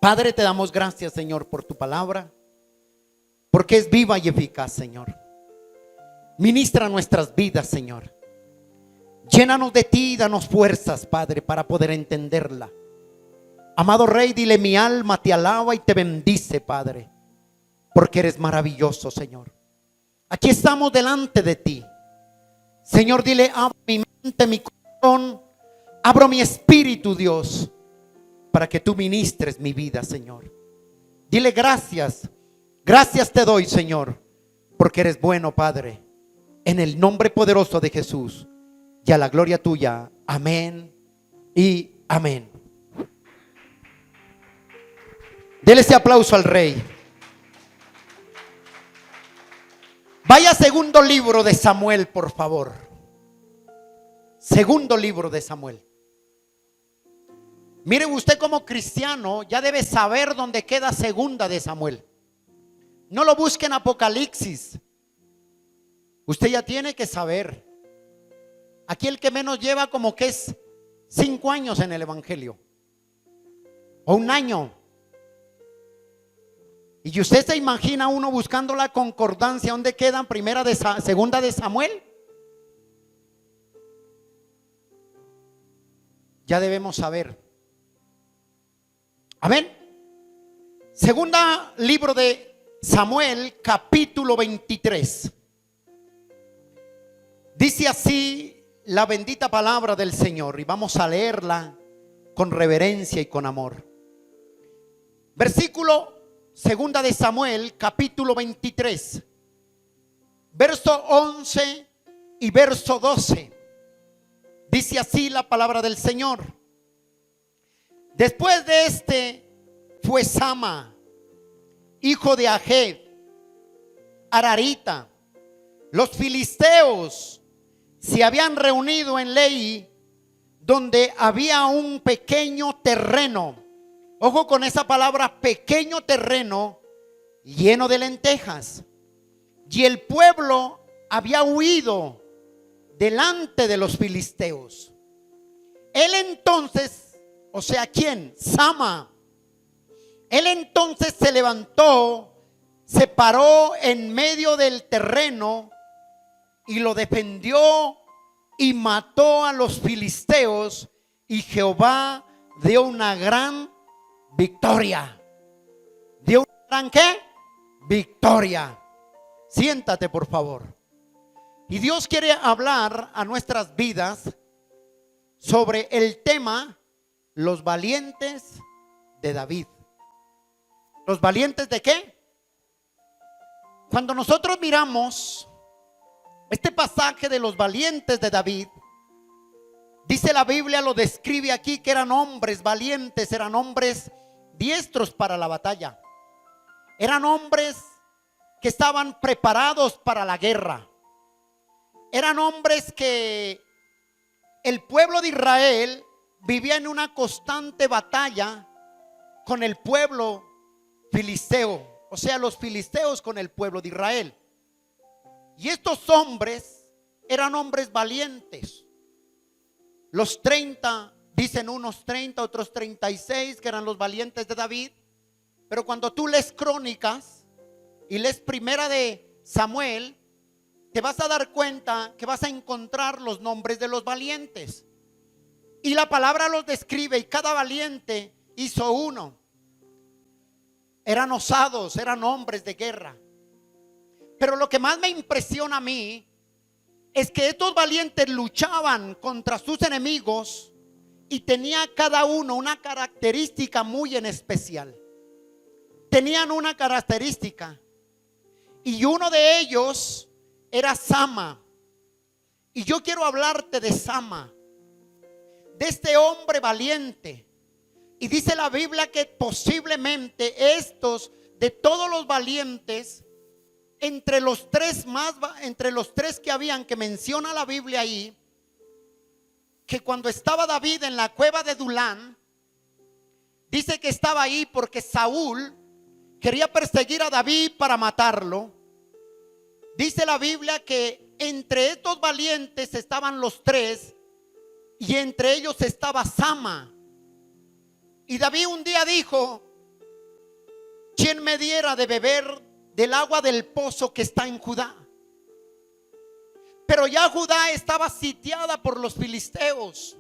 Padre, te damos gracias, Señor, por tu palabra, porque es viva y eficaz, Señor. Ministra nuestras vidas, Señor. Llénanos de ti y danos fuerzas, Padre, para poder entenderla. Amado Rey, dile: mi alma te alaba y te bendice, Padre, porque eres maravilloso, Señor. Aquí estamos delante de ti, Señor. Dile: abro mi mente, mi corazón, abro mi espíritu, Dios, para que tú ministres mi vida, Señor. Dile: gracias, gracias te doy, Señor, porque eres bueno, Padre. En el nombre poderoso de Jesús, y a la gloria tuya. Amén y amén. Dele ese aplauso al Rey. Vaya, segundo libro de Samuel, por favor. Segundo libro de Samuel. Mire usted, como cristiano ya debe saber dónde queda segunda de Samuel. No lo busque en Apocalipsis. Usted ya tiene que saber. Aquí el que menos lleva como que es 5 años en el evangelio, o 1 año. Y usted se imagina uno buscando la concordancia, ¿dónde quedan segunda de Samuel? Ya debemos saber. Amén. Segunda libro de Samuel, capítulo 23. Dice así la bendita palabra del Señor, y vamos a leerla con reverencia y con amor. Versículo segunda de Samuel, capítulo 23, verso 11 y verso 12. Dice así la palabra del Señor. Después de este fue Sama, hijo de Ageb, Ararita. Los filisteos se habían reunido en Lei, donde había un pequeño terreno. Ojo con esa palabra, pequeño terreno, lleno de lentejas. Y el pueblo había huido delante de los filisteos. Él entonces, o sea, ¿quién? Sama. Él entonces se levantó, se paró en medio del terreno y lo defendió y mató a los filisteos, y Jehová dio una gran victoria. ¿Dio una gran qué? Victoria. Siéntate, por favor. Y Dios quiere hablar a nuestras vidas sobre el tema: los valientes de David. ¿Los valientes de qué? Cuando nosotros miramos este pasaje de los valientes de David, dice la Biblia, lo describe aquí, que eran hombres valientes, eran hombres diestros para la batalla. Eran hombres que estaban preparados para la guerra. Eran hombres que el pueblo de Israel vivía en una constante batalla con el pueblo filisteo, o sea, los filisteos con el pueblo de Israel. Y estos hombres eran hombres valientes. Los 30, dicen unos 30, otros 36, que eran los valientes de David. Pero cuando tú lees Crónicas y lees Primera de Samuel, te vas a dar cuenta que vas a encontrar los nombres de los valientes. Y la palabra los describe, y cada valiente hizo uno. Eran osados, eran hombres de guerra. Pero lo que más me impresiona a mí es que estos valientes luchaban contra sus enemigos, y tenía cada uno una característica muy en especial. Tenían una característica, y uno de ellos era Sama. Y yo quiero hablarte de Sama, de este hombre valiente. Y dice la Biblia que posiblemente estos, de todos los valientes, entre los tres que habían, que menciona la Biblia ahí, que cuando estaba David en la cueva de Adulán, dice que estaba ahí porque Saúl quería perseguir a David para matarlo. Dice la Biblia que entre estos valientes estaban los 3, y entre ellos estaba Sama. Y David un día dijo: ¿quién me diera de beber del agua del pozo que está en Judá? Pero ya Judá estaba sitiada por los filisteos.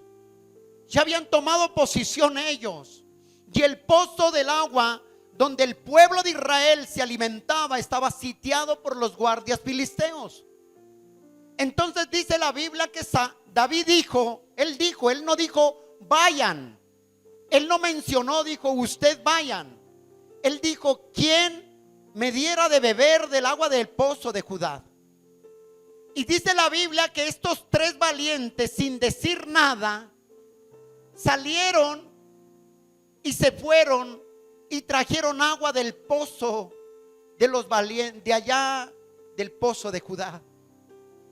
Ya habían tomado posición ellos. Y el pozo del agua donde el pueblo de Israel se alimentaba estaba sitiado por los guardias filisteos. Entonces dice la Biblia que David dijo, él no dijo vayan. Él no mencionó, dijo usted vayan. Él dijo, ¿quién me diera de beber del agua del pozo de Judá? Y dice la Biblia que estos tres valientes, sin decir nada, salieron y se fueron y trajeron agua del pozo de los valientes, de allá del pozo de Judá.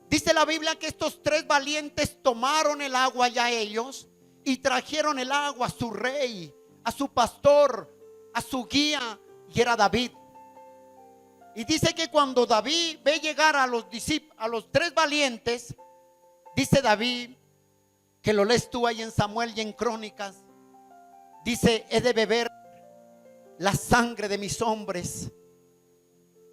Dice la Biblia que estos tres valientes tomaron el agua ya ellos y trajeron el agua a su rey, a su pastor, a su guía, y era David. Y dice que cuando David ve llegar a los tres valientes, dice David, que lo lees tú ahí en Samuel y en Crónicas, dice, he de beber la sangre de mis hombres,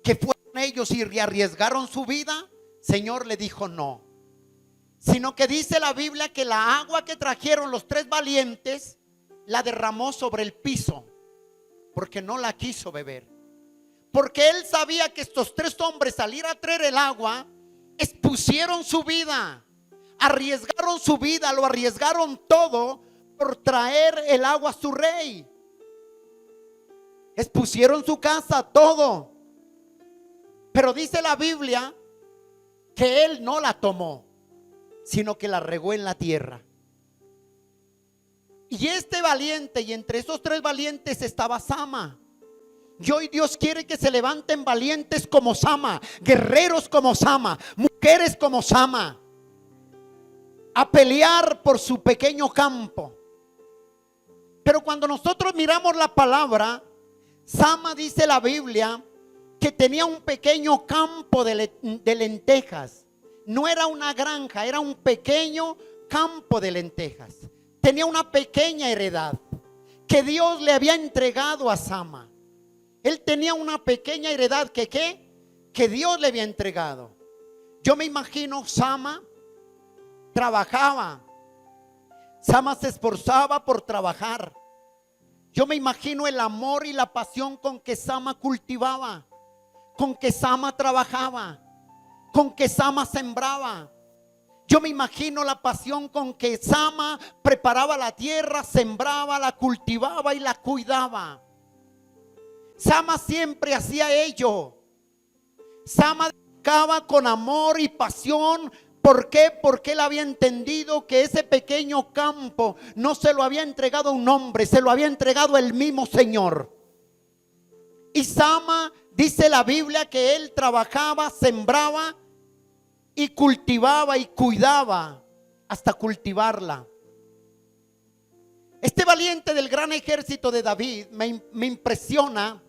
que fueron ellos y arriesgaron su vida. Señor le dijo no, sino que dice la Biblia que la agua que trajeron los tres valientes la derramó sobre el piso, porque no la quiso beber. Porque él sabía que estos tres hombres, al ir a traer el agua, expusieron su vida, arriesgaron su vida, lo arriesgaron todo por traer el agua a su rey. Expusieron su casa, todo. Pero dice la Biblia que él no la tomó, sino que la regó en la tierra. Y este valiente, y entre esos tres valientes estaba Sama. Y hoy Dios quiere que se levanten valientes como Sama, guerreros como Sama, mujeres como Sama, a pelear por su pequeño campo. Pero cuando nosotros miramos la palabra, Sama, dice la Biblia, que tenía un pequeño campo de lentejas. No era una granja, era un pequeño campo de lentejas. Tenía una pequeña heredad que Dios le había entregado a Sama. Él tenía una pequeña heredad que Dios le había entregado. Yo me imagino Sama trabajaba. Sama se esforzaba por trabajar. Yo me imagino el amor y la pasión con que Sama cultivaba, con que Sama trabajaba, con que Sama sembraba. Yo me imagino la pasión con que Sama preparaba la tierra, sembraba, la cultivaba y la cuidaba. Sama siempre hacía ello. Sama dedicaba con amor y pasión. ¿Por qué? Porque él había entendido que ese pequeño campo no se lo había entregado a un hombre, se lo había entregado el mismo Señor. Y Sama, dice la Biblia, que él trabajaba, sembraba y cultivaba y cuidaba hasta cultivarla. Este valiente del gran ejército de David me impresiona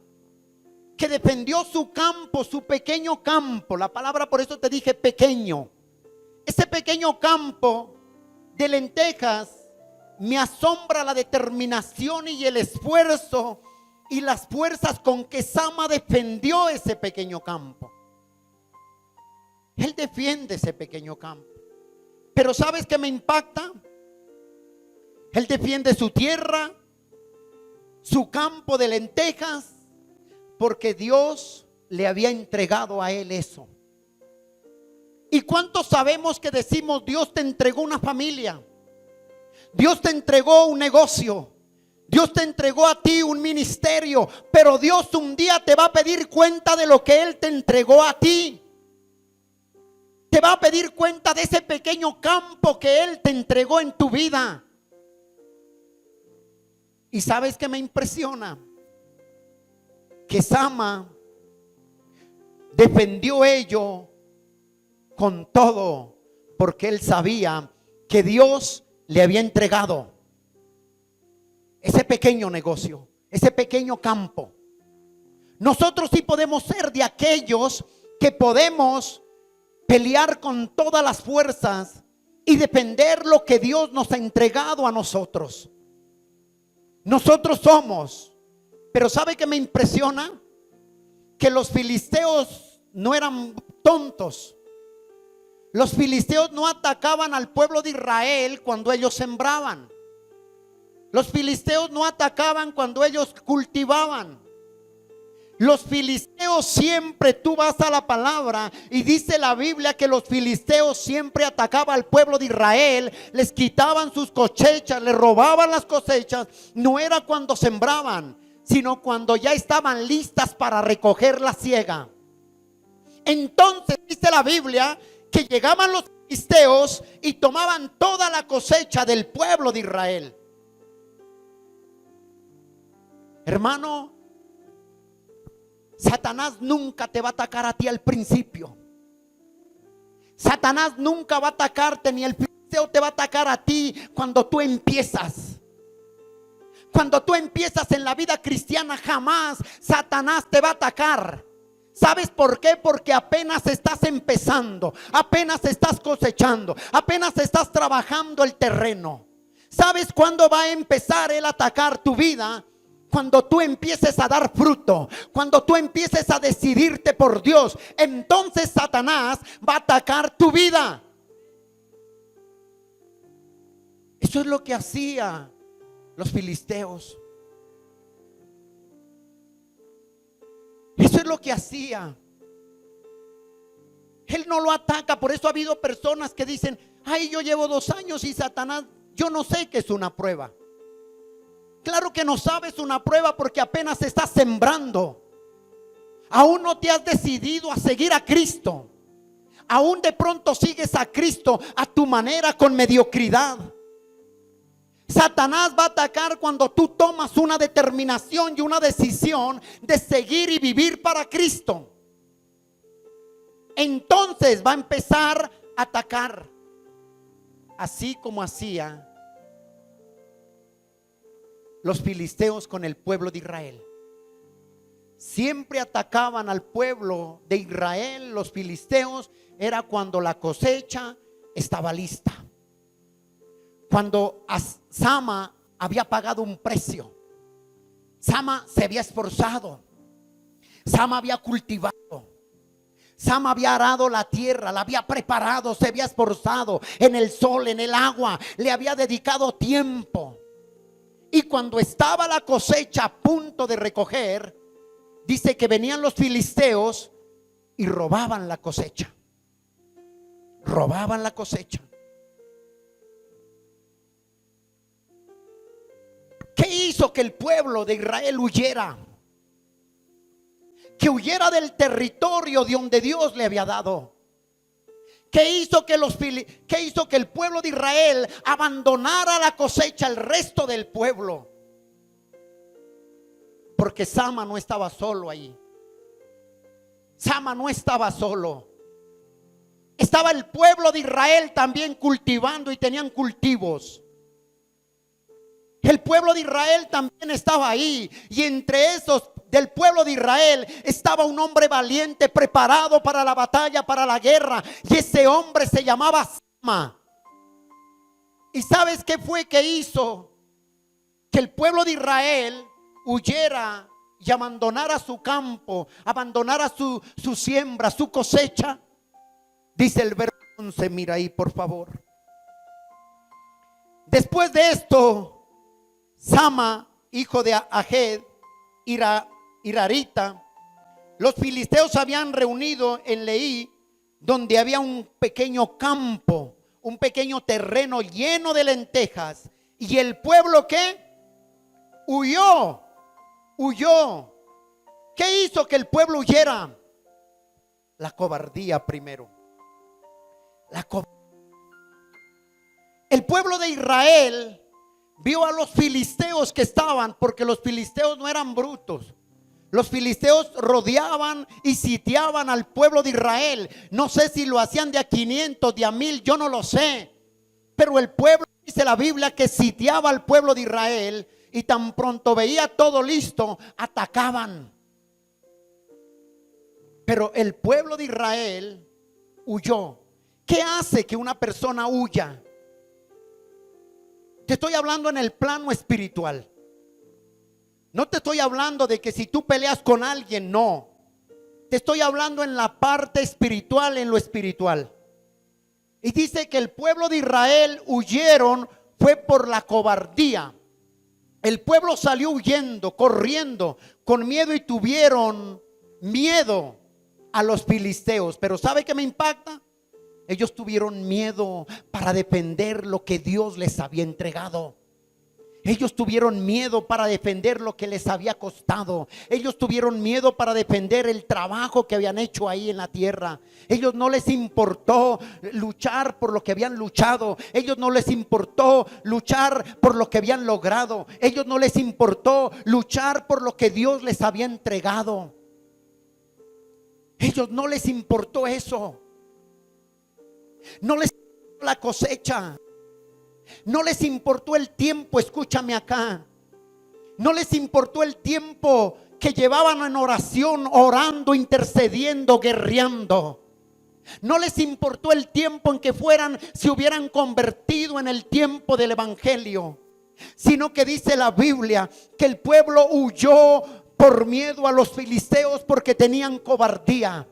que defendió su campo, su pequeño campo. La palabra, por eso te dije pequeño. Ese pequeño campo de lentejas, me asombra la determinación y el esfuerzo y las fuerzas con que Sama defendió ese pequeño campo. Él defiende ese pequeño campo. Pero ¿sabes qué me impacta? Él defiende su tierra, su campo de lentejas, porque Dios le había entregado a él eso. ¿Y cuántos sabemos que decimos Dios te entregó una familia? Dios te entregó un negocio. Dios te entregó a ti un ministerio. Pero Dios un día te va a pedir cuenta de lo que Él te entregó a ti. Te va a pedir cuenta de ese pequeño campo que Él te entregó en tu vida. ¿Y sabes qué me impresiona? Que Sama defendió ello con todo, porque él sabía que Dios le había entregado ese pequeño negocio, ese pequeño campo. Nosotros sí podemos ser de aquellos que podemos pelear con todas las fuerzas y defender lo que Dios nos ha entregado a nosotros. Nosotros somos. Pero ¿sabe qué me impresiona? que los filisteos no eran tontos. Los filisteos no atacaban al pueblo de Israel cuando ellos sembraban. Los filisteos no atacaban cuando ellos cultivaban. Los filisteos siempre, tú vas a la palabra y dice la Biblia que los filisteos siempre atacaban al pueblo de Israel, les quitaban sus cosechas, les robaban las cosechas. No era cuando sembraban, sino cuando ya estaban listas para recoger la siega. Entonces dice la Biblia que llegaban los filisteos y tomaban toda la cosecha del pueblo de Israel. Hermano, Satanás nunca te va a atacar a ti al principio. Satanás nunca va a atacarte, ni el filisteo te va a atacar a ti cuando tú empiezas. Cuando tú empiezas en la vida cristiana, jamás Satanás te va a atacar. ¿Sabes por qué? Porque apenas estás empezando, apenas estás cosechando, apenas estás trabajando el terreno. ¿Sabes cuándo va a empezar él a atacar tu vida? Cuando tú empieces a dar fruto, cuando tú empieces a decidirte por Dios, entonces Satanás va a atacar tu vida. Eso es lo que hacía los filisteos. Eso es lo que hacía. Él no lo ataca. Por eso ha habido personas que dicen: ay, yo llevo 2 años y Satanás, yo no sé qué es una prueba. Claro que no sabes una prueba porque apenas estás sembrando. Aún no te has decidido a seguir a Cristo. Aún de pronto sigues a Cristo a tu manera, con mediocridad. Satanás va a atacar cuando tú tomas una determinación y una decisión de seguir y vivir para Cristo. Entonces va a empezar a atacar, así como hacía los filisteos con el pueblo de Israel. Siempre atacaban al pueblo de Israel, los filisteos, era cuando la cosecha estaba lista. Cuando Sama había pagado un precio. Sama se había esforzado. Sama había cultivado. Sama había arado la tierra, la había preparado, se había esforzado en el sol, en el agua, le había dedicado tiempo. Y cuando estaba la cosecha a punto de recoger, dice que venían los filisteos y robaban la cosecha. Robaban la cosecha. ¿Qué hizo que el pueblo de Israel huyera? Que huyera del territorio de donde Dios le había dado. ¿Qué hizo que el pueblo de Israel abandonara la cosecha al resto del pueblo? Porque Sama no estaba solo ahí. Sama no estaba solo. Estaba el pueblo de Israel también cultivando y tenían cultivos. El pueblo de Israel también estaba ahí. Y entre esos del pueblo de Israel estaba un hombre valiente, preparado para la batalla, para la guerra. Y ese hombre se llamaba Sama. ¿Y sabes qué fue que hizo que el pueblo de Israel huyera y abandonara su campo, abandonara su siembra, su cosecha? Dice el verso 11, mira ahí por favor. Después de esto, Sama, hijo de Aged, Irarita, los filisteos habían reunido en Leí, donde había un pequeño campo, un pequeño terreno lleno de lentejas. Y el pueblo, ¿qué? Huyó. ¿Qué hizo que el pueblo huyera? La cobardía primero. El pueblo de Israel vio a los filisteos que estaban, porque los filisteos no eran brutos. Los filisteos rodeaban y sitiaban al pueblo de Israel. No sé si lo hacían de a 500, de a 1000, yo no lo sé. Pero el pueblo, dice la Biblia, que sitiaba al pueblo de Israel, y tan pronto veía todo listo, atacaban. Pero el pueblo de Israel huyó. ¿Qué hace que una persona huya? Te estoy hablando en el plano espiritual. No te estoy hablando de que si tú peleas con alguien, no. Te estoy hablando en la parte espiritual, en lo espiritual. Y dice que el pueblo de Israel huyeron, fue por la cobardía. El pueblo salió huyendo, corriendo, con miedo, y tuvieron miedo a los filisteos. Pero ¿sabe qué me impacta? Ellos tuvieron miedo para defender lo que Dios les había entregado. Ellos tuvieron miedo para defender lo que les había costado. Ellos tuvieron miedo para defender el trabajo que habían hecho ahí en la tierra. Ellos no les importó luchar por lo que habían luchado. Ellos no les importó luchar por lo que habían logrado. Ellos no les importó luchar por lo que Dios les había entregado. Ellos no les importó eso. No les importó la cosecha. No les importó el tiempo, escúchame acá. No les importó el tiempo que llevaban en oración, orando, intercediendo, guerreando. No les importó el tiempo en que se hubieran convertido en el tiempo del evangelio. Sino que dice la Biblia que el pueblo huyó por miedo a los filisteos, porque tenían cobardía.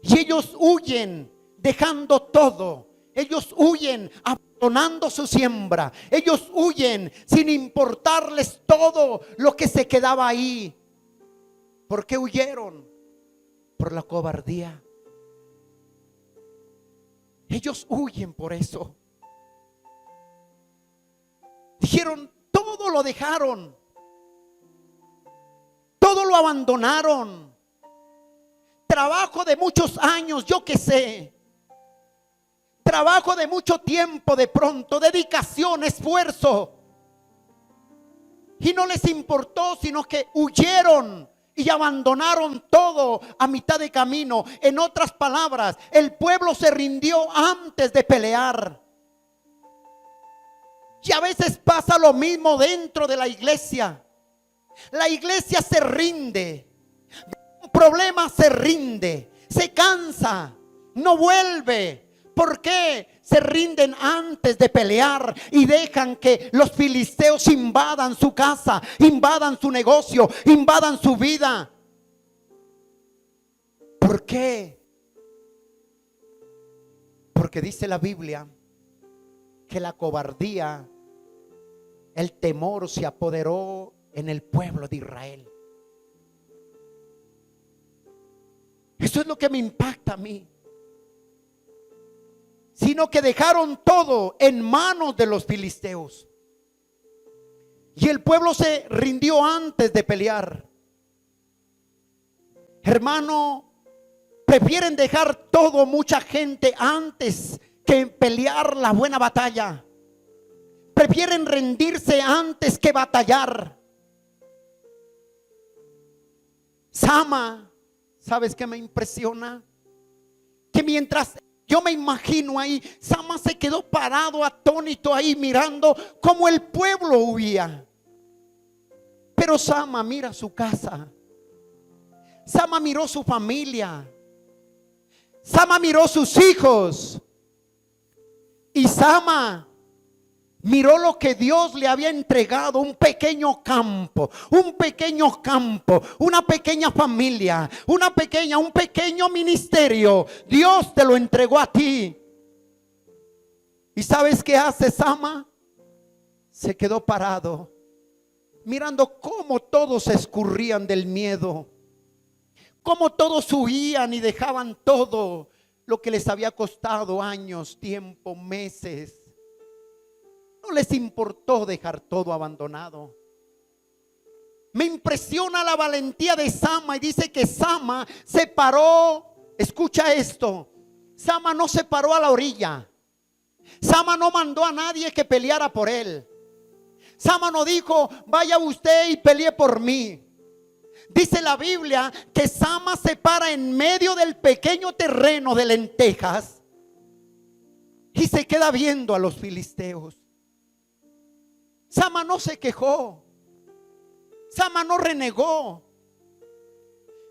Y ellos huyen dejando todo. Ellos huyen abandonando su siembra. Ellos huyen sin importarles todo lo que se quedaba ahí. ¿Por qué huyeron? Por la cobardía. Ellos huyen por eso. Dijeron, todo lo dejaron. Todo lo abandonaron. Trabajo de muchos años, yo qué sé. Trabajo de mucho tiempo, de pronto, dedicación, esfuerzo. Y no les importó, sino que huyeron y abandonaron todo a mitad de camino. En otras palabras, el pueblo se rindió antes de pelear. Y a veces pasa lo mismo dentro de la iglesia. La iglesia se rinde. Un problema se rinde, se cansa, no vuelve. ¿Por qué se rinden antes de pelear y dejan que los filisteos invadan su casa, invadan su negocio, invadan su vida? ¿Por qué? Porque dice la Biblia que la cobardía, el temor se apoderó en el pueblo de Israel. Eso es lo que me impacta a mí. Sino que dejaron todo en manos de los filisteos. Y el pueblo se rindió antes de pelear. Hermano, prefieren dejar todo mucha gente antes que pelear la buena batalla. Prefieren rendirse antes que batallar. Sama, ¿sabes qué me impresiona? Que mientras yo me imagino ahí, Sama se quedó parado, atónito ahí, mirando cómo el pueblo huía. Pero Sama mira su casa. Sama miró su familia. Sama miró sus hijos. Y Sama miró lo que Dios le había entregado, un pequeño campo, una pequeña familia, un pequeño ministerio. Dios te lo entregó a ti. ¿Y sabes qué hace Sama? Se quedó parado, mirando cómo todos se escurrían del miedo, cómo todos huían y dejaban todo lo que les había costado años, tiempo, meses. No les importó dejar todo abandonado. Me impresiona la valentía de Sama, y dice que Sama se paró. Escucha esto. Sama no se paró a la orilla. Sama no mandó a nadie que peleara por él. Sama no dijo, vaya usted y pelee por mí. Dice la Biblia que Sama se para en medio del pequeño terreno de lentejas y se queda viendo a los filisteos. Sama no se quejó. Sama no renegó.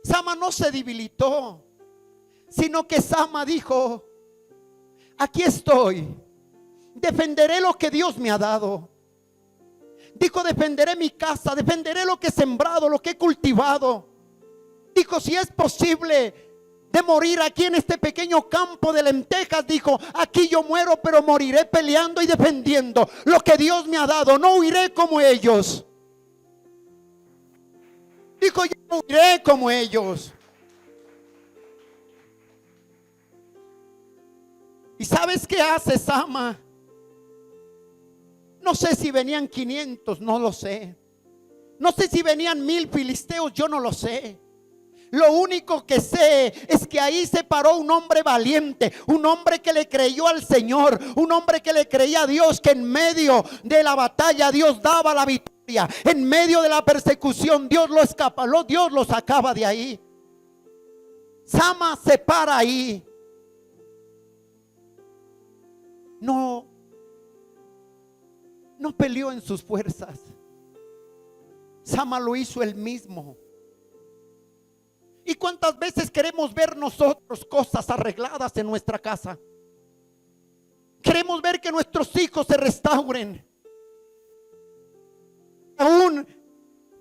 Sama no se debilitó. Sino que Sama dijo, aquí estoy. Defenderé lo que Dios me ha dado. Dijo, defenderé mi casa, defenderé lo que he sembrado, lo que he cultivado. Dijo, si es posible de morir aquí en este pequeño campo de lentejas, dijo, aquí yo muero, pero moriré peleando y defendiendo lo que Dios me ha dado. No huiré como ellos. Dijo, yo no huiré como ellos. ¿Y sabes qué hace Sama? No sé si venían 500, no lo sé. No sé si venían 1000 filisteos, yo no lo sé. Lo único que sé es que ahí se paró un hombre valiente, un hombre que le creyó al Señor, un hombre que le creía a Dios, que en medio de la batalla Dios daba la victoria, en medio de la persecución Dios lo escapó, Dios lo sacaba de ahí. Sama se para ahí. No peleó en sus fuerzas. Sama lo hizo él mismo. ¿Y cuántas veces queremos ver nosotros cosas arregladas en nuestra casa? Queremos ver que nuestros hijos se restauren. Aún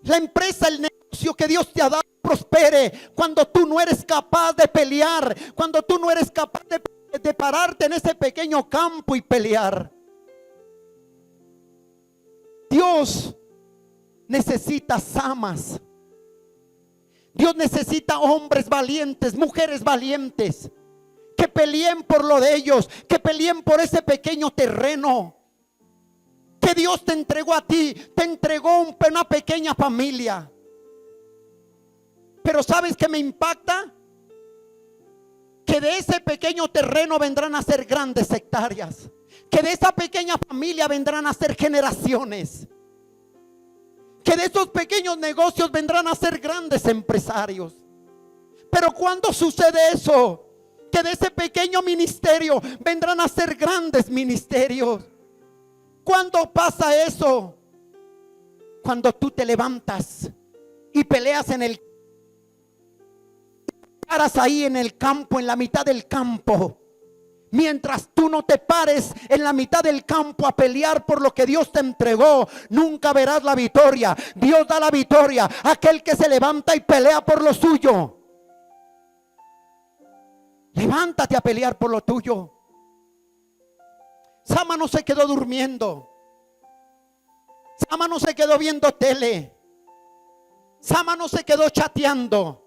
la empresa, el negocio que Dios te ha dado prospere, cuando tú no eres capaz de pelear, cuando tú no eres capaz de pararte en ese pequeño campo y pelear. Dios necesita Samas. Dios necesita hombres valientes, mujeres valientes, que peleen por lo de ellos, que peleen por ese pequeño terreno que Dios te entregó a ti. Te entregó una pequeña familia. Pero ¿sabes qué me impacta? Que de ese pequeño terreno vendrán a ser grandes hectáreas, que de esa pequeña familia vendrán a ser generaciones, que de esos pequeños negocios vendrán a ser grandes empresarios. Pero ¿cuándo sucede eso? Que de ese pequeño ministerio vendrán a ser grandes ministerios. ¿Cuándo pasa eso? Cuando tú te levantas y peleas en el paras ahí en el campo, en la mitad del campo. Mientras tú no te pares en la mitad del campo a pelear por lo que Dios te entregó, nunca verás la victoria. Dios da la victoria a aquel que se levanta y pelea por lo suyo. Levántate a pelear por lo tuyo. Sama no se quedó durmiendo. Sama no se quedó viendo tele. Sama no se quedó chateando.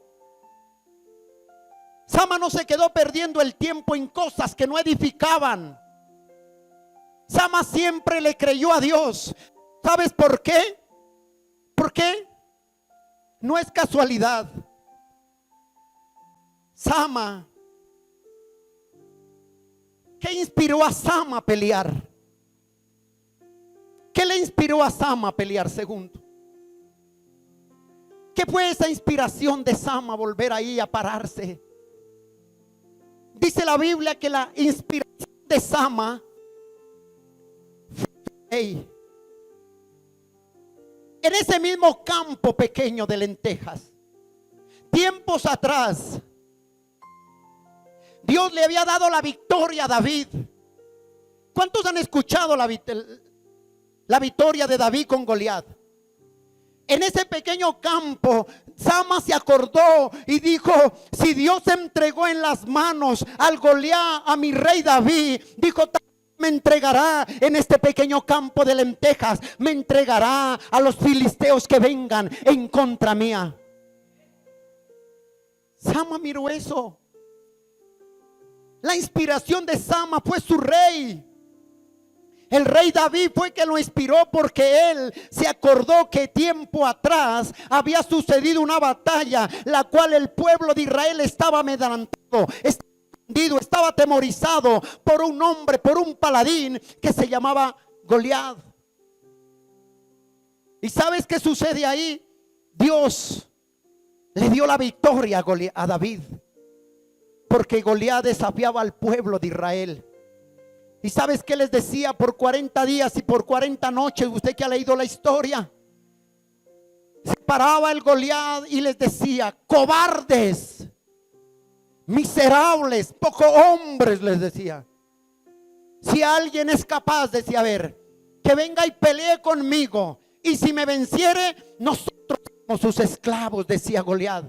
Sama no se quedó perdiendo el tiempo en cosas que no edificaban. Sama siempre le creyó a Dios. ¿Sabes por qué? ¿Por qué? No es casualidad. Sama, ¿qué inspiró a Sama a pelear? ¿Qué le inspiró a Sama a pelear? Segundo, ¿qué fue esa inspiración de Sama a volver ahí a pararse? Dice la Biblia que la inspiración de Sama fue en ese mismo campo pequeño de lentejas. Tiempos atrás, Dios le había dado la victoria a David. ¿Cuántos han escuchado la victoria de David con Goliat? En ese pequeño campo, Sama se acordó y dijo: si Dios entregó en las manos al Goliat a mi rey David, dijo, me entregará en este pequeño campo de lentejas, me entregará a los filisteos que vengan en contra mía. Sama miró eso. La inspiración de Sama fue su rey. El rey David fue que lo inspiró, porque él se acordó que tiempo atrás había sucedido una batalla, la cual el pueblo de Israel estaba amedrentado, estaba atemorizado por un hombre, por un paladín que se llamaba Goliat. ¿Y sabes qué sucede ahí? Dios le dio la victoria a David, porque Goliat desafiaba al pueblo de Israel. ¿Y sabes qué les decía? Por 40 días y por 40 noches, usted que ha leído la historia, se paraba el Goliat y les decía: cobardes, miserables, poco hombres, les decía. Si alguien es capaz, decía, a ver, que venga y pelee conmigo, y si me venciere, nosotros somos sus esclavos, decía Goliat.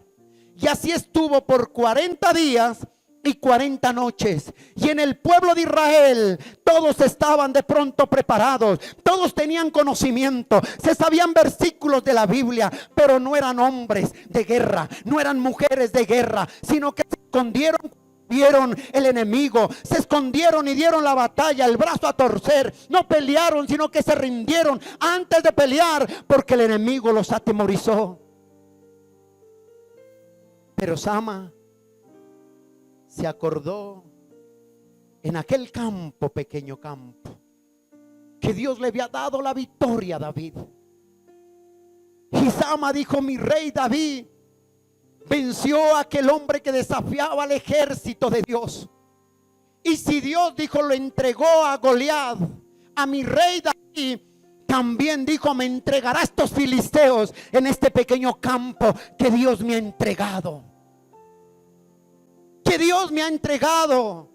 Y así estuvo por 40 días y 40 noches. Y en el pueblo de Israel todos estaban de pronto preparados, todos tenían conocimiento, se sabían versículos de la Biblia, pero no eran hombres de guerra, no eran mujeres de guerra, sino que se escondieron. Vieron el enemigo, se escondieron y dieron la batalla, el brazo a torcer. No pelearon, sino que se rindieron antes de pelear, porque el enemigo los atemorizó. Pero Sama se acordó en aquel campo, pequeño campo, que Dios le había dado la victoria a David. Y Sama dijo: mi rey David venció a aquel hombre que desafiaba al ejército de Dios. Y si Dios, dijo, lo entregó a Goliat, a mi rey David, también dijo, me entregará a estos filisteos en este pequeño campo que Dios me ha entregado. Que Dios me ha entregado.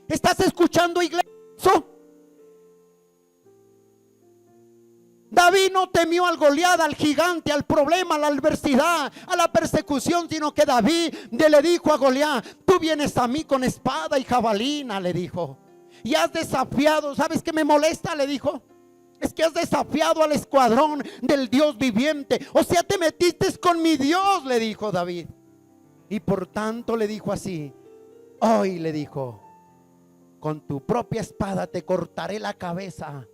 ¿Estás escuchando, iglesia? David no temió al Goliat, al gigante, al problema, a la adversidad, a la persecución, sino que David le dijo a Goliat: tú vienes a mí con espada y jabalina, le dijo, y has desafiado. ¿Sabes qué me molesta?, le dijo. Es que has desafiado al escuadrón del Dios viviente. O sea, te metiste con mi Dios, le dijo David. Y por tanto le dijo así: hoy, le dijo, con tu propia espada te cortaré la cabeza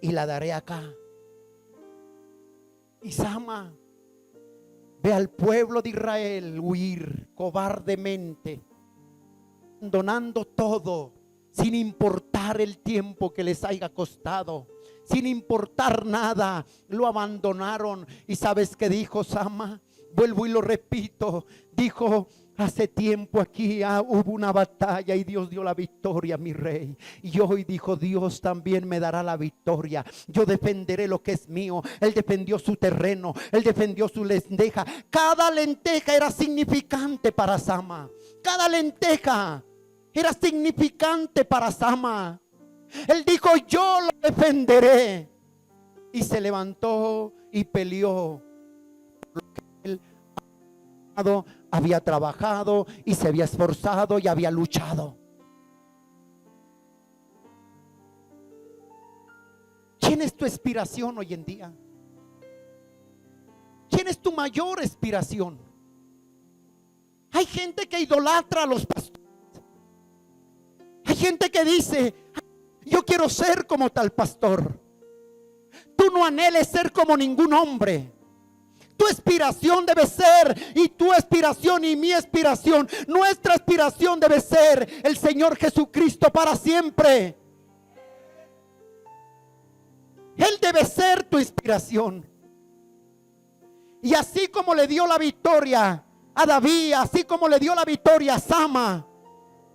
y la daré acá. Y Sama ve al pueblo de Israel huir cobardemente, abandonando todo, sin importar el tiempo que les haya costado, sin importar nada, lo abandonaron. ¿Y sabes qué dijo Sama? Vuelvo y lo repito, dijo: hace tiempo aquí hubo una batalla y Dios dio la victoria, mi rey. Y hoy, dijo, Dios también me dará la victoria. Yo defenderé lo que es mío. Él defendió su terreno, él defendió su lenteja. Cada lenteja era significante para Sama. Cada lenteja era significante para Sama. Él dijo: yo lo defenderé. Y se levantó y peleó por lo que él había trabajado y se había esforzado y había luchado. ¿Quién es tu inspiración hoy en día? ¿Quién es tu mayor inspiración? Hay gente que idolatra a los pastores. Hay gente que dice: yo quiero ser como tal pastor. Tú no anheles ser como ningún hombre. Tu aspiración debe ser, y tu aspiración y mi aspiración, nuestra aspiración debe ser el Señor Jesucristo para siempre. Él debe ser tu inspiración. Y así como le dio la victoria a David, así como le dio la victoria a Sama,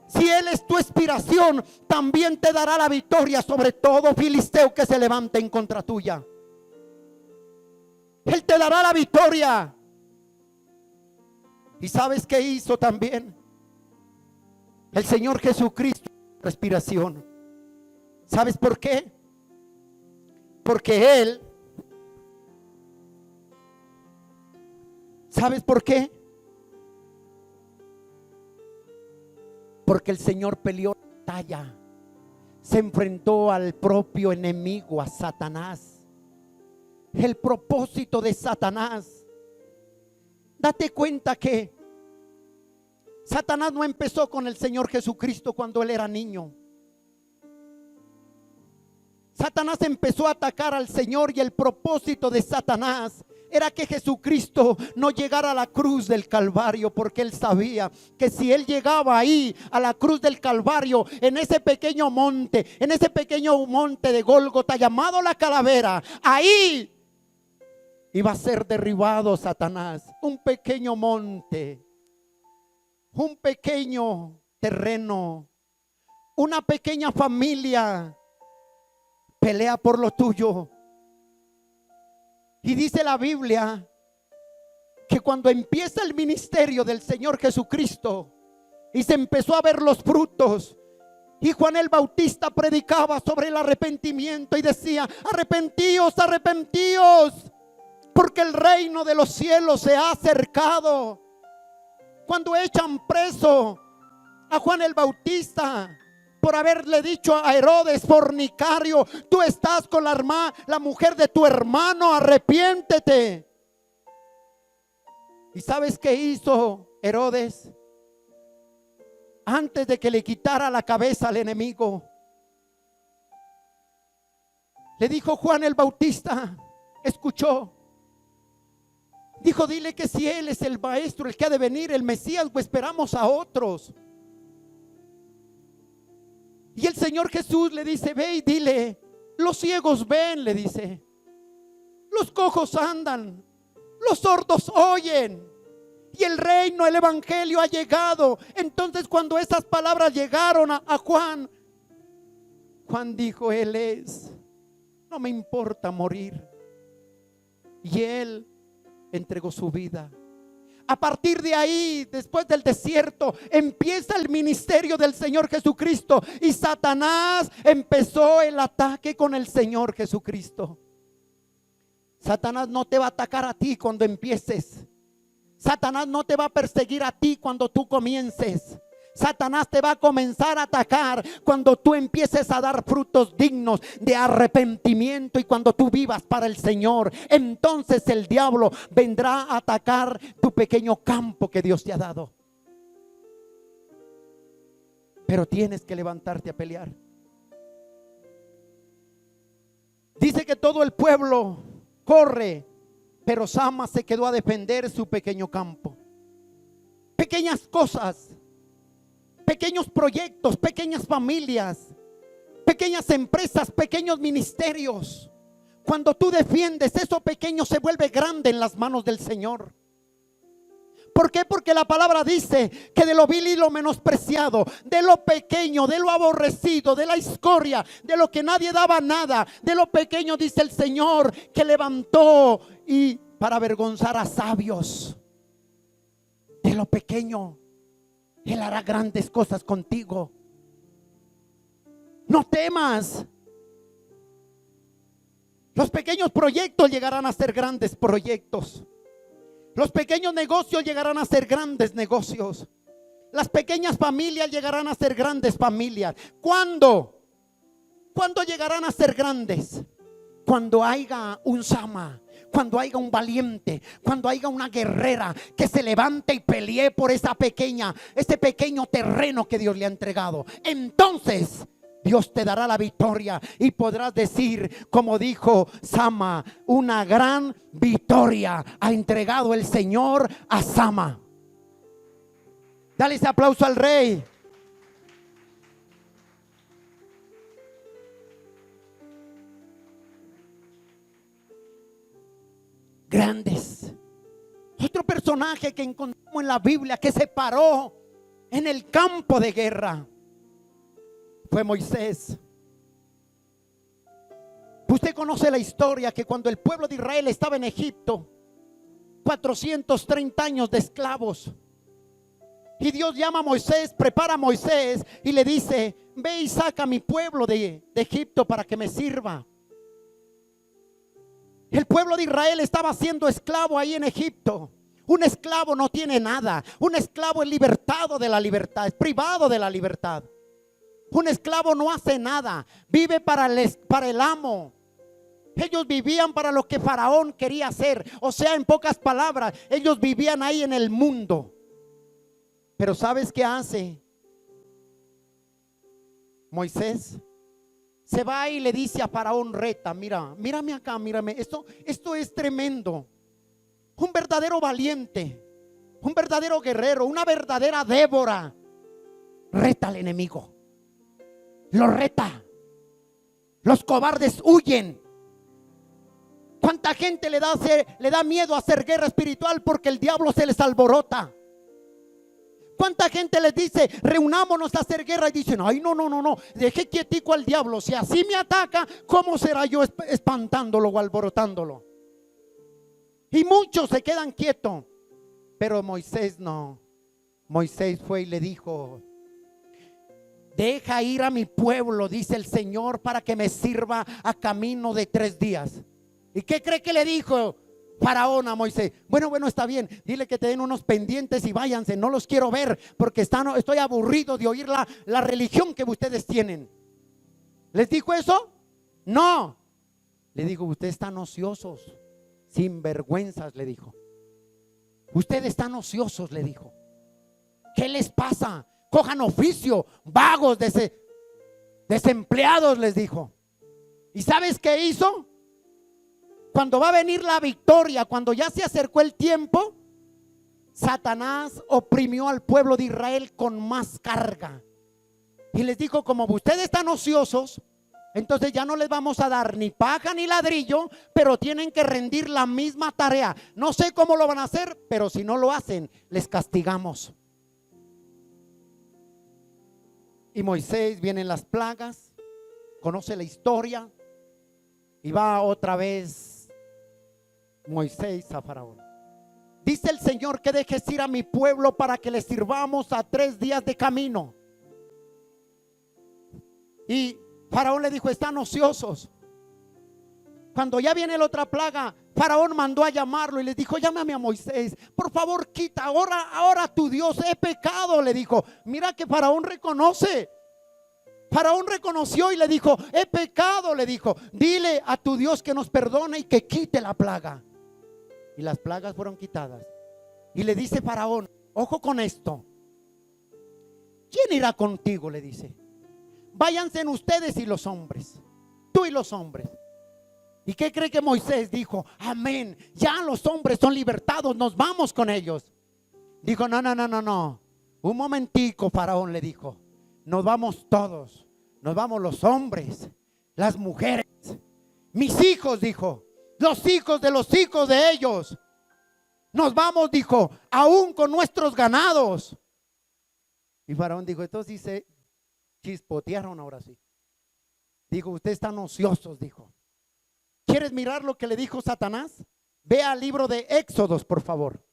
si Él es tu inspiración, también te dará la victoria sobre todo filisteo que se levante en contra tuya. Él te dará la victoria. ¿Y sabes qué hizo también el Señor Jesucristo? Respiración. ¿Sabes por qué? Porque Él, ¿sabes por qué? Porque el Señor peleó la batalla, se enfrentó al propio enemigo, a Satanás. El propósito de Satanás, date cuenta que Satanás no empezó con el Señor Jesucristo cuando Él era niño. Satanás empezó a atacar al Señor, y el propósito de Satanás era que Jesucristo no llegara a la cruz del Calvario, porque Él sabía que si Él llegaba ahí a la cruz del Calvario, en ese pequeño monte de Gólgota llamado la Calavera, ahí iba a ser derribado Satanás. Un pequeño monte, un pequeño terreno, una pequeña familia pelea por lo tuyo. Y dice la Biblia que cuando empieza el ministerio del Señor Jesucristo y se empezó a ver los frutos, y Juan el Bautista predicaba sobre el arrepentimiento y decía: arrepentíos, arrepentíos, porque el reino de los cielos se ha acercado. Cuando echan preso a Juan el Bautista por haberle dicho a Herodes, fornicario, tú estás con la mujer de tu hermano, arrepiéntete. ¿Y sabes qué hizo Herodes? Antes de que le quitara la cabeza al enemigo, le dijo: Juan el Bautista escuchó. Dijo: dile que si él es el maestro, el que ha de venir, el Mesías, pues esperamos a otros. Y el Señor Jesús le dice: ve y dile, los ciegos ven, le dice, los cojos andan, los sordos oyen, y el reino, el evangelio ha llegado. Entonces, cuando esas palabras llegaron a Juan, Juan dijo: él es, no me importa morir. Y él entregó su vida. A partir de ahí, después del desierto, empieza el ministerio del Señor Jesucristo, y Satanás empezó el ataque con el Señor Jesucristo. Satanás no te va a atacar a ti cuando empieces. Satanás no te va a perseguir a ti cuando tú comiences. Satanás te va a comenzar a atacar cuando tú empieces a dar frutos dignos de arrepentimiento y cuando tú vivas para el Señor. Entonces el diablo vendrá a atacar tu pequeño campo que Dios te ha dado. Pero tienes que levantarte a pelear. Dice que todo el pueblo corre, pero Sama se quedó a defender su pequeño campo. Pequeñas cosas, pequeños proyectos, pequeñas familias, pequeñas empresas, pequeños ministerios. Cuando tú defiendes, eso pequeño se vuelve grande en las manos del Señor. ¿Por qué? Porque la palabra dice que de lo vil y lo menospreciado, de lo pequeño, de lo aborrecido, de la escoria, de lo que nadie daba nada, de lo pequeño, dice el Señor, que levantó y para avergonzar a sabios. De lo pequeño Él hará grandes cosas contigo. No temas. Los pequeños proyectos llegarán a ser grandes proyectos. Los pequeños negocios llegarán a ser grandes negocios. Las pequeñas familias llegarán a ser grandes familias. ¿Cuándo? ¿Cuándo llegarán a ser grandes? Cuando haya un Sama, cuando haya un valiente, cuando haya una guerrera que se levante y pelee por ese pequeño terreno que Dios le ha entregado. Entonces Dios te dará la victoria y podrás decir, como dijo Sama, una gran victoria ha entregado el Señor a Sama. Dale ese aplauso al Rey. Grandes. Otro personaje que encontramos en la Biblia que se paró en el campo de guerra fue Moisés. Usted conoce la historia que cuando el pueblo de Israel estaba en Egipto, 430 años de esclavos, y Dios llama a Moisés, prepara a Moisés y le dice: ve y saca a mi pueblo de Egipto para que me sirva. El pueblo de Israel estaba siendo esclavo ahí en Egipto. Un esclavo no tiene nada. Un esclavo es libertado de la libertad, es privado de la libertad. Un esclavo no hace nada, vive para el amo. Ellos vivían para lo que Faraón quería hacer. O sea, en pocas palabras, ellos vivían ahí en el mundo. Pero ¿sabes qué hace Moisés? Se va y le dice a Faraón: reta, mírame acá, mírame. Esto es tremendo. Un verdadero valiente, un verdadero guerrero, una verdadera Débora. Reta al enemigo. Lo reta. Los cobardes huyen. ¿Cuánta gente le da miedo a hacer guerra espiritual porque el diablo se les alborota? ¿Cuánta gente les dice: reunámonos a hacer guerra? Y dicen: ay, no, deje quietico al diablo. Si así me ataca, ¿cómo será yo espantándolo o alborotándolo? Y muchos se quedan quietos. Pero Moisés no. Moisés fue y le dijo: deja ir a mi pueblo, dice el Señor, para que me sirva a camino de 3 días. ¿Y qué cree que le dijo Faraón a Moisés: bueno, está bien, dile que te den unos pendientes y váyanse, no los quiero ver porque estoy aburrido de oír la religión que ustedes tienen. ¿Les dijo eso? No. Le dijo: ustedes están ociosos, sinvergüenzas, le dijo. Ustedes están ociosos, le dijo. ¿Qué les pasa? Cojan oficio, vagos, desempleados, les dijo. ¿Y sabes qué hizo? Cuando va a venir la victoria, cuando ya se acercó el tiempo, Satanás oprimió al pueblo de Israel con más carga. Y les dijo: como ustedes están ociosos, entonces ya no les vamos a dar ni paja ni ladrillo, pero tienen que rendir la misma tarea. No sé cómo lo van a hacer, pero si no lo hacen, les castigamos. Y Moisés, vienen las plagas, conoce la historia, y va otra vez Moisés a Faraón. Dice el Señor que dejes ir a mi pueblo para que les sirvamos a 3 días de camino. Y Faraón le dijo: están ociosos. Cuando ya viene la otra plaga, Faraón mandó a llamarlo y les dijo: llámame a Moisés, por favor, quita, ahora tu Dios, he pecado, le dijo. Mira que Faraón reconoce. Faraón reconoció y le dijo: he pecado, le dijo. Dile a tu Dios que nos perdone y que quite la plaga. Y las plagas fueron quitadas. Y le dice Faraón: ojo con esto, ¿quién irá contigo?, le dice. Váyanse ustedes y los hombres, tú y los hombres. ¿Y qué cree que Moisés dijo? Amén, ya los hombres son libertados, nos vamos con ellos. Dijo: no, un momentico, Faraón, le dijo. Nos vamos todos, nos vamos los hombres, las mujeres, mis hijos, dijo, los hijos de ellos. Nos vamos, dijo, aún con nuestros ganados. Y Faraón dijo: entonces se chispotearon ahora sí. Dijo: ustedes están ociosos, dijo. ¿Quieres mirar lo que le dijo Satanás? Ve al libro de Éxodos, por favor.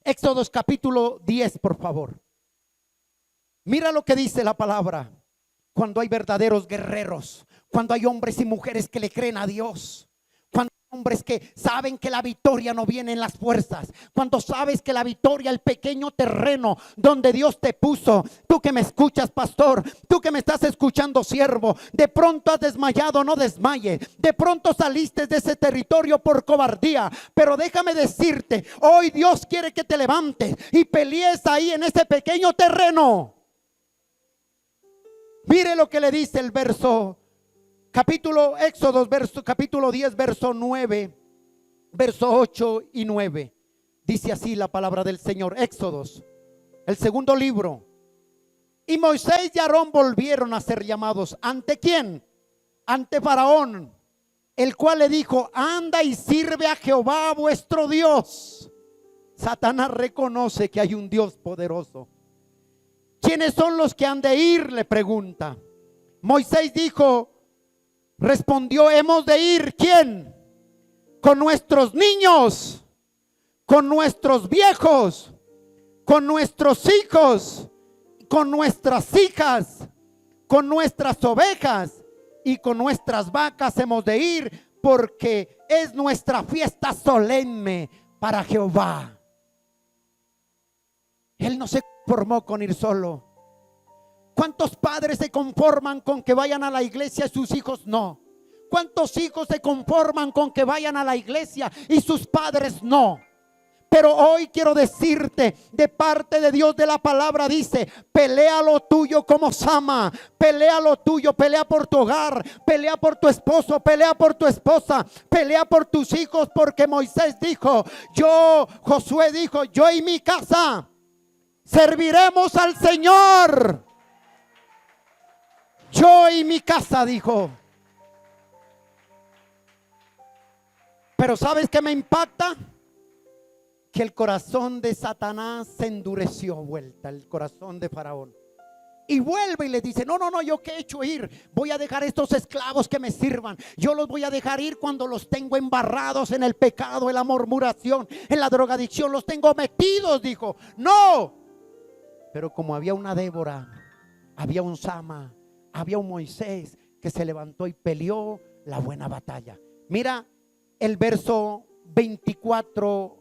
Éxodos capítulo 10, por favor. Mira lo que dice la palabra. Cuando hay verdaderos guerreros, cuando hay hombres y mujeres que le creen a Dios, cuando hay hombres que saben que la victoria no viene en las fuerzas, cuando sabes que la victoria, el pequeño terreno donde Dios te puso. Tú que me escuchas, pastor, tú que me estás escuchando, siervo, de pronto has desmayado, no desmayes. De pronto saliste de ese territorio por cobardía, pero déjame decirte, hoy Dios quiere que te levantes y pelees ahí en ese pequeño terreno. Mire lo que le dice el verso, Éxodos, capítulo 10, verso 9, verso 8 y 9. Dice así la palabra del Señor. Éxodos, el segundo libro. Y Moisés y Aarón volvieron a ser llamados. ¿Ante quién? Ante Faraón, el cual le dijo: anda y sirve a Jehová vuestro Dios. Satanás reconoce que hay un Dios poderoso. ¿Quiénes son los que han de ir?, le pregunta. Moisés respondió: hemos de ir. ¿Quién? Con nuestros niños, con nuestros viejos, con nuestros hijos, con nuestras hijas, con nuestras ovejas y con nuestras vacas hemos de ir, porque es nuestra fiesta solemne para Jehová. Él no se conformó con ir solo. ¿Cuántos padres se conforman con que vayan a la iglesia y sus hijos no? ¿Cuántos hijos se conforman con que vayan a la iglesia y sus padres no? Pero hoy quiero decirte, de parte de Dios, de la palabra dice: pelea lo tuyo como Sama, pelea lo tuyo, pelea por tu hogar, pelea por tu esposo, pelea por tu esposa, pelea por tus hijos, porque Moisés dijo, Josué dijo: yo y mi casa serviremos al Señor. Yo y mi casa, dijo. Pero ¿sabes qué me impacta? Que el corazón de Satanás se endureció, vuelta el corazón de Faraón. Y vuelve y le dice: no, yo qué he hecho ir. Voy a dejar estos esclavos que me sirvan. Yo los voy a dejar ir cuando los tengo embarrados en el pecado, en la murmuración, en la drogadicción. Los tengo metidos, dijo. No. Pero como había una Débora, había un Sama, había un Moisés que se levantó y peleó la buena batalla. Mira el verso 24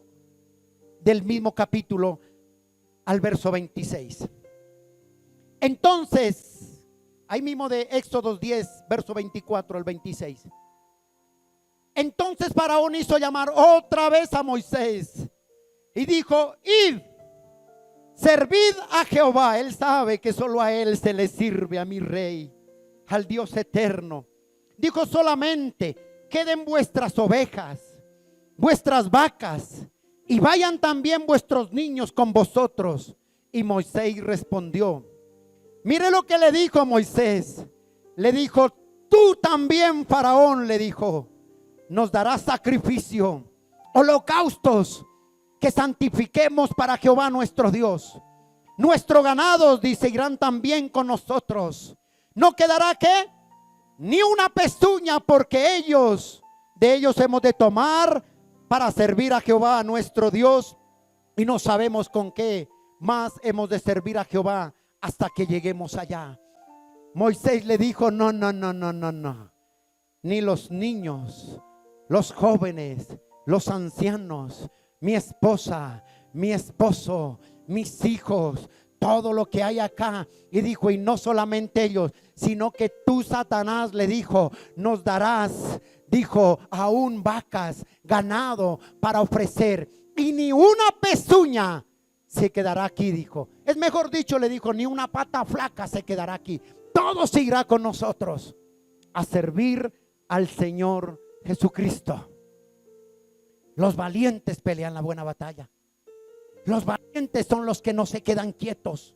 del mismo capítulo al verso 26. Entonces, ahí mismo de Éxodo 10, verso 24 al 26. Entonces Faraón hizo llamar otra vez a Moisés y dijo: id, servid a Jehová. Él sabe que solo a él se le sirve, a mi rey, al Dios eterno. Dijo: solamente queden vuestras ovejas, vuestras vacas, y vayan también vuestros niños con vosotros. Y Moisés respondió, mire lo que le dijo Moisés. Le dijo: tú también, Faraón, le dijo, nos darás sacrificio, holocaustos, que santifiquemos para Jehová nuestro Dios. Nuestro ganado, dice, irán también con nosotros. No quedará, ¿qué? Ni una pezuña, porque de ellos hemos de tomar para servir a Jehová nuestro Dios, y no sabemos con qué más hemos de servir a Jehová hasta que lleguemos allá. Moisés le dijo: no, ni los niños, los jóvenes, los ancianos, mi esposa, mi esposo, mis hijos, todo lo que hay acá. Y dijo: y no solamente ellos, sino que tú, Satanás, le dijo, nos darás, dijo, aún vacas, ganado para ofrecer, y ni una pezuña se quedará aquí, dijo. Es mejor dicho, le dijo, ni una pata flaca se quedará aquí. Todo se irá con nosotros a servir al Señor Jesucristo. Los valientes pelean la buena batalla. Los valientes son los que no se quedan quietos.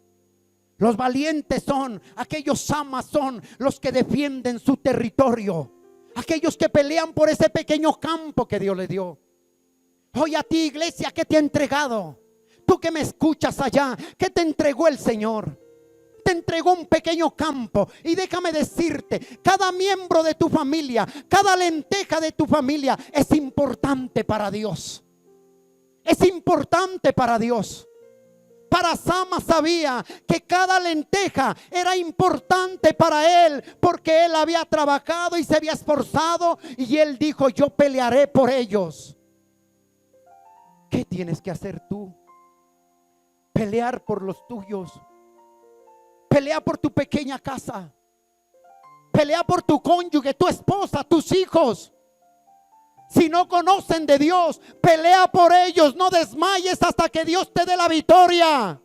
Los valientes son aquellos amas, son los que defienden su territorio. Aquellos que pelean por ese pequeño campo que Dios le dio. Hoy a ti, iglesia, ¿qué te ha entregado? Tú que me escuchas allá, ¿qué te entregó el Señor? Te entregó un pequeño campo. Y déjame decirte, cada miembro de tu familia, cada lenteja de tu familia es importante para Dios. Es importante para Dios. Para Sama sabía que cada lenteja era importante para él, porque él había trabajado y se había esforzado, y él dijo: yo pelearé por ellos. ¿Qué tienes que hacer tú? Pelear por los tuyos. Pelea por tu pequeña casa. Pelea por tu cónyuge, tu esposa, tus hijos. Si no conocen de Dios, pelea por ellos. No desmayes hasta que Dios te dé la victoria.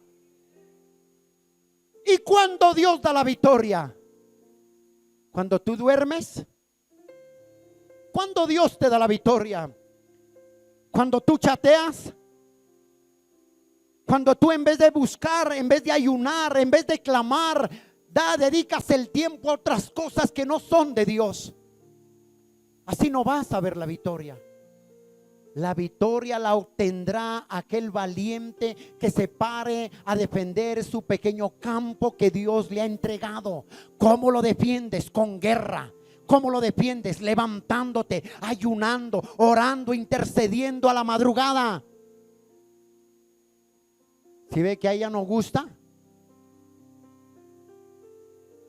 ¿Y cuándo Dios da la victoria? ¿Cuando tú duermes? ¿Cuándo Dios te da la victoria? ¿Cuando tú chateas? Cuando tú, en vez de buscar, en vez de ayunar, en vez de clamar, dedicas el tiempo a otras cosas que no son de Dios. Así no vas a ver la victoria. La victoria la obtendrá aquel valiente que se pare a defender su pequeño campo que Dios le ha entregado. ¿Cómo lo defiendes? Con guerra. ¿Cómo lo defiendes? Levantándote, ayunando, orando, intercediendo a la madrugada. ¿Si ve que a ella no gusta?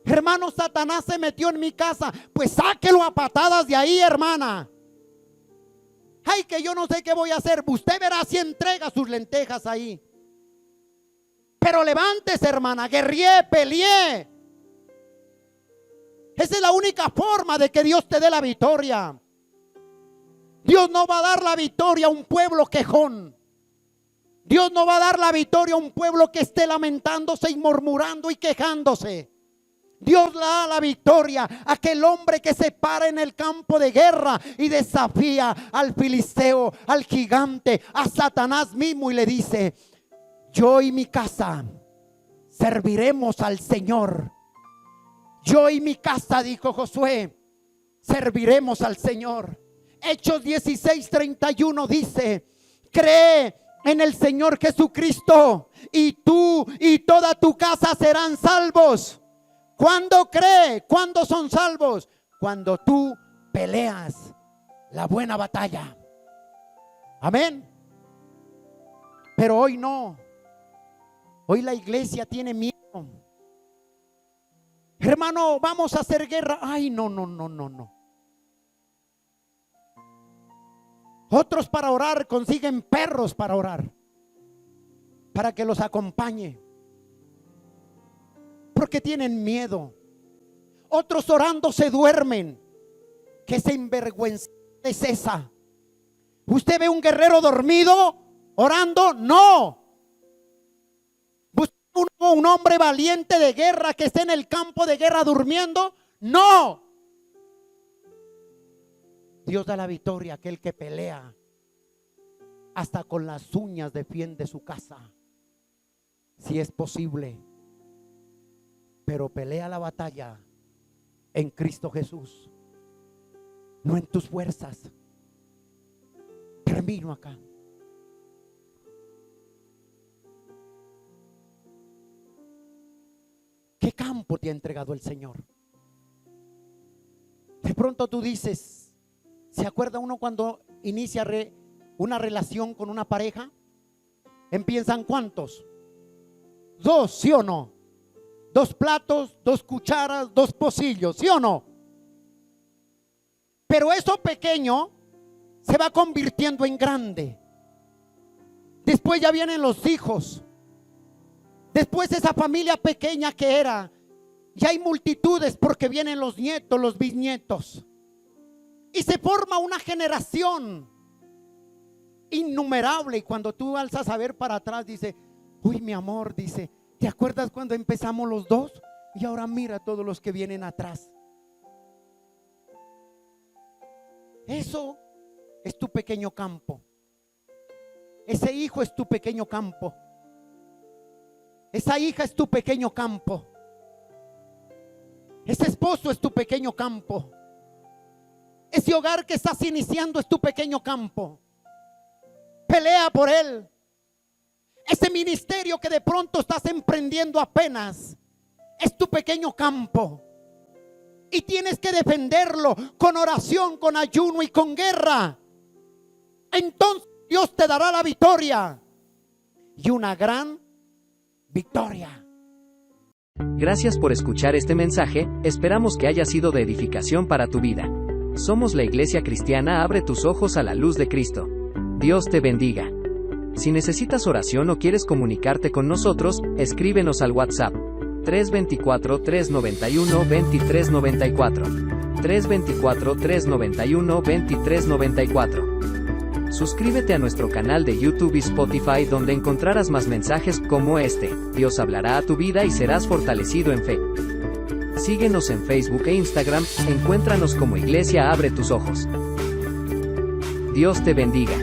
Hermano, Satanás se metió en mi casa. Pues sáquelo a patadas de ahí, hermana. Ay, que yo no sé qué voy a hacer. Usted verá si entrega sus lentejas ahí. Pero levántese, hermana, guerrié, peleé. Esa es la única forma de que Dios te dé la victoria. Dios no va a dar la victoria a un pueblo quejón. Dios no va a dar la victoria a un pueblo que esté lamentándose y murmurando y quejándose. Dios le da la victoria a aquel hombre que se para en el campo de guerra y desafía al filisteo, al gigante, a Satanás mismo, y le dice: yo y mi casa serviremos al Señor. Yo y mi casa, dijo Josué, serviremos al Señor. Hechos 16:31 dice: cree en el Señor Jesucristo y tú y toda tu casa serán salvos. ¿Cuándo cree? ¿Cuándo son salvos? Cuando tú peleas la buena batalla. Amén. Pero hoy no. Hoy la iglesia tiene miedo. Hermano, vamos a hacer guerra. Ay, no. Otros para orar consiguen perros para orar, para que los acompañe, porque tienen miedo. Otros orando se duermen. ¿Qué sinvergüenza es esa? ¿Usted ve un guerrero dormido orando? No. ¿Busca un hombre valiente de guerra que esté en el campo de guerra durmiendo? No. Dios da la victoria a aquel que pelea. Hasta con las uñas defiende su casa, si es posible. Pero pelea la batalla en Cristo Jesús, no en tus fuerzas. Termino acá. ¿Qué campo te ha entregado el Señor? De pronto tú dices, ¿se acuerda uno cuando inicia una relación con una pareja? ¿Empiezan cuántos? Dos, ¿sí o no? 2 platos, 2 cucharas, 2 pocillos, ¿sí o no? Pero eso pequeño se va convirtiendo en grande. Después ya vienen los hijos. Después esa familia pequeña que era, ya hay multitudes porque vienen los nietos, los bisnietos. Y se forma una generación innumerable. Y cuando tú alzas a ver para atrás, dice, uy, mi amor, dice, ¿te acuerdas cuando empezamos los 2? Y ahora mira todos los que vienen atrás. Eso es tu pequeño campo. Ese hijo es tu pequeño campo. Esa hija es tu pequeño campo. Ese esposo es tu pequeño campo. Ese hogar que estás iniciando es tu pequeño campo. Pelea por él. Ese ministerio que de pronto estás emprendiendo apenas es tu pequeño campo. Y tienes que defenderlo con oración, con ayuno y con guerra. Entonces Dios te dará la victoria. Y una gran victoria. Gracias por escuchar este mensaje. Esperamos que haya sido de edificación para tu vida. Somos la Iglesia Cristiana Abre tus Ojos a la Luz de Cristo. Dios te bendiga. Si necesitas oración o quieres comunicarte con nosotros, escríbenos al WhatsApp 324-391-2394. 324-391-2394. Suscríbete a nuestro canal de YouTube y Spotify, donde encontrarás más mensajes como este. Dios hablará a tu vida y serás fortalecido en fe. Síguenos en Facebook e Instagram, encuéntranos como Iglesia Abre tus Ojos. Dios te bendiga.